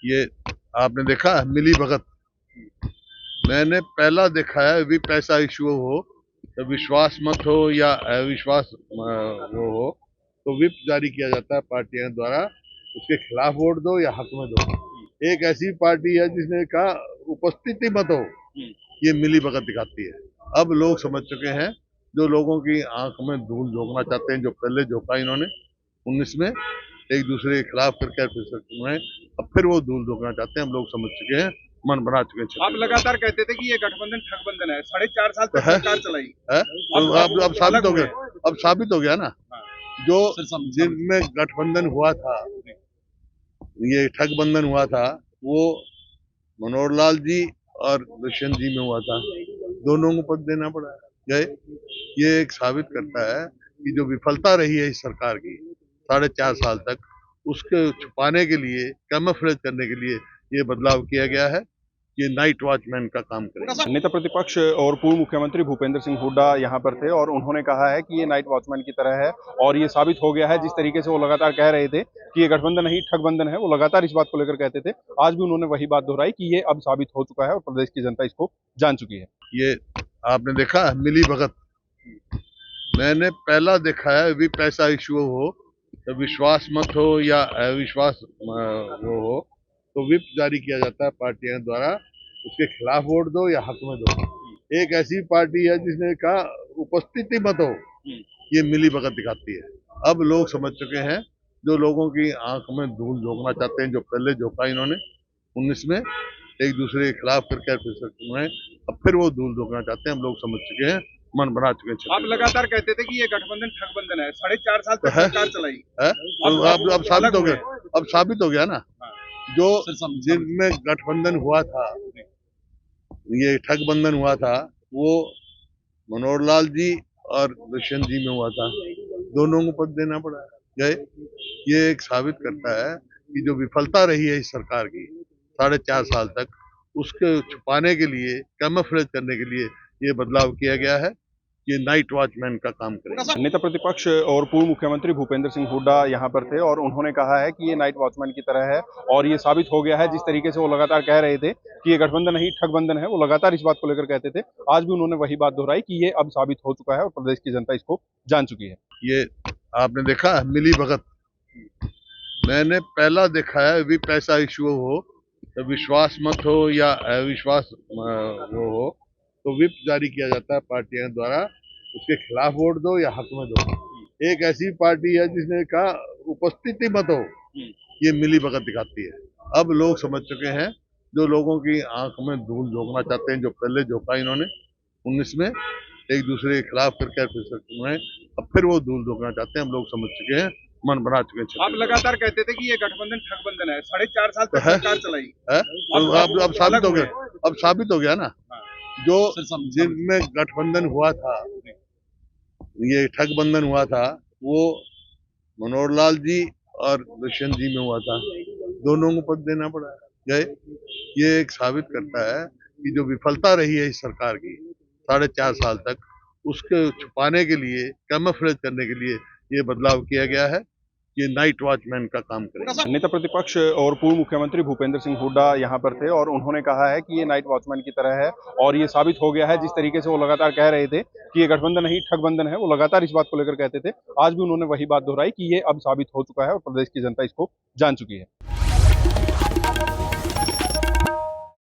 ये आपने देखा मिली भगत। मैंने पहला देखा है भी पैसा इशू हो तो विश्वास मत हो या अविश्वास वो हो तो विप जारी किया जाता है पार्टियों द्वारा, उसके खिलाफ वोट दो या हक में दो। एक ऐसी पार्टी है जिसने कहा उपस्थिति मत हो, ये मिली भगत दिखाती है। अब लोग समझ चुके हैं, जो लोगों की आंख में धूल झोंकना चाहते हैं, जो पहले झोंका इन्होंने 19 में एक दूसरे के खिलाफ करके अब फिर वो धूल झोंकना चाहते हैं। हम लोग समझ चुके हैं, मन बना चुके हैं। आप लगातार कहते थे कि ये गठबंधन ठगबंधन है, 4.5 साल तक है? सरकार चलाई है? अब साबित हो गया, अब साबित हो गया ना। जो जिनमें गठबंधन हुआ था, ये ठगबंधन हुआ था, वो मनोहर लाल जी और दुष्यंत जी में हुआ था। दोनों को पद देना पड़ा गए। ये एक साबित करता है कि जो विफलता रही है इस सरकार की 4.5 साल तक, उसके छुपाने के लिए, कैमोफ्लेज करने के लिए ये बदलाव किया गया है। ये नाइट वॉचमैन का काम करेगा। नेता प्रतिपक्ष और पूर्व मुख्यमंत्री भूपेंद्र सिंह हुड्डा यहाँ पर थे और उन्होंने कहा है कि ये नाइट वॉचमैन की तरह है और ये साबित हो गया है। जिस तरीके से वो लगातार कह रहे थे कि ये गठबंधन नहीं ठगबंधन है, वो लगातार इस बात को लेकर कहते थे। आज भी उन्होंने वही बात दोहराई कि ये अब साबित हो चुका है और प्रदेश की जनता इसको जान चुकी है। ये आपने देखा मिली भगत। मैंने पहला देखा है भी पैसा इशू हो तो विश्वास मत हो या अविश्वास वो हो तो विप जारी किया जाता है पार्टियों द्वारा, उसके खिलाफ वोट दो या हक में दो। एक ऐसी पार्टी है जिसने कहा उपस्थिति मत हो, ये मिली भगत दिखाती है। अब लोग समझ चुके हैं, जो लोगों की आंख में धूल झोंकना चाहते हैं, जो पहले झोंका इन्होंने 19 में एक दूसरे के खिलाफ करके अब फिर वो धूल झोंकना चाहते हैं। हम लोग समझ चुके हैं, मन बना चुके हैं। आप लगातार कहते थे कि ये गठबंधन ठगबंधन है, 4.5 साल तक सरकार चलाई है? अब साबित हो गया, अब साबित हो गया ना। जो जिनमें गठबंधन हुआ था, ये ठगबंधन हुआ था, वो मनोहर लाल जी और दुष्यंत जी में हुआ था। दोनों को पद देना पड़ा गए। ये एक साबित करता है कि जो विफलता रही है इस सरकार की 4.5 साल तक, उसके छुपाने के लिए, कैमोफ्लेज करने के लिए ये बदलाव किया गया है। ये नाइट वॉचमैन का काम करेगा। नेता प्रतिपक्ष और पूर्व मुख्यमंत्री भूपेंद्र सिंह हुड्डा यहाँ पर थे और उन्होंने कहा है कि ये नाइट वॉचमैन की तरह है और ये साबित हो गया है। जिस तरीके से वो लगातार कह रहे थे कि ये गठबंधन नहीं ठगबंधन है, वो लगातार इस बात को लेकर कहते थे। आज भी उन्होंने वही बात दोहराई कि ये अब साबित हो चुका है और प्रदेश की जनता इसको जान चुकी है। ये आपने देखा मिली भगत। मैंने पहला देखा है भी पैसा इशू हो तो विश्वास मत हो या अविश्वास वो हो तो विप जारी किया जाता है पार्टियों द्वारा, उसके खिलाफ वोट दो या हक में दो। एक ऐसी पार्टी है जिसने कहा उपस्थिति मत हो, ये मिली भगत दिखाती है। अब लोग समझ चुके हैं, जो लोगों की आंख में धूल झोंकना चाहते हैं, जो पहले झोंका इन्होंने 19 में एक दूसरे के खिलाफ करके अब फिर वो धूल झोंकना चाहते हैं। हम लोग समझ चुके हैं, मन बना चुके हैं। आप लगातार कहते थे कि ये गठबंधन ठगबंधन है, 4.5 साल तक सरकार चलाई है? अब साबित हो गया, अब साबित हो गया ना। जो जिनमें गठबंधन हुआ था, ये ठगबंधन हुआ था, वो मनोहर लाल जी और दुष्यंत जी में हुआ था। दोनों को पद देना पड़ा गए। ये एक साबित करता है कि जो विफलता रही है इस सरकार की 4.5 साल तक, उसके छुपाने के लिए, कैमोफ्लेज करने के लिए ये बदलाव किया गया है। ये नाइट वॉचमैन का काम करेगा। नेता प्रतिपक्ष और पूर्व मुख्यमंत्री भूपेंद्र सिंह हुड्डा यहाँ पर थे और उन्होंने कहा है कि ये नाइट वॉचमैन की तरह है और ये साबित हो गया है। जिस तरीके से वो लगातार कह रहे थे कि ये गठबंधन नहीं ठगबंधन है, वो लगातार इस बात को लेकर कहते थे। आज भी उन्होंने वही बात दोहराई कि ये अब साबित हो चुका है और प्रदेश की जनता इसको जान चुकी है।